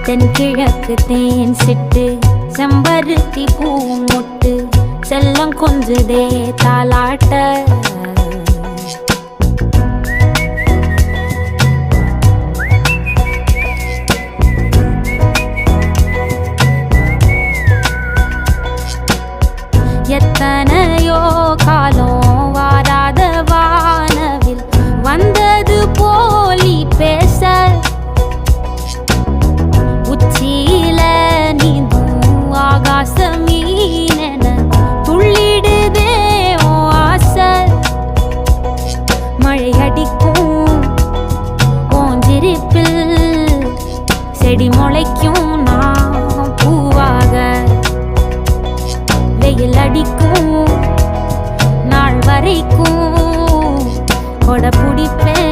தென்கிழக்கு தேன் சிட்டு செம்பருத்தி பூ முட்டு செல்லம் கொஞ்சுதே தாலாட்ட எத்தனையோ காலம் வாராத வானவில் வந்தது போலி பேச உச்சியில நீந்தும் ஆகாச மீனென துள்ளிடுதே ஓ ஆசை மழை அடிக்கும் ஓஞ்சிருப்பில் செடி முளைக்கும் நான் பூவாக வெயில் அடிக்கும் நாள் வரைக்கும் கொடை பிடிப்பேன்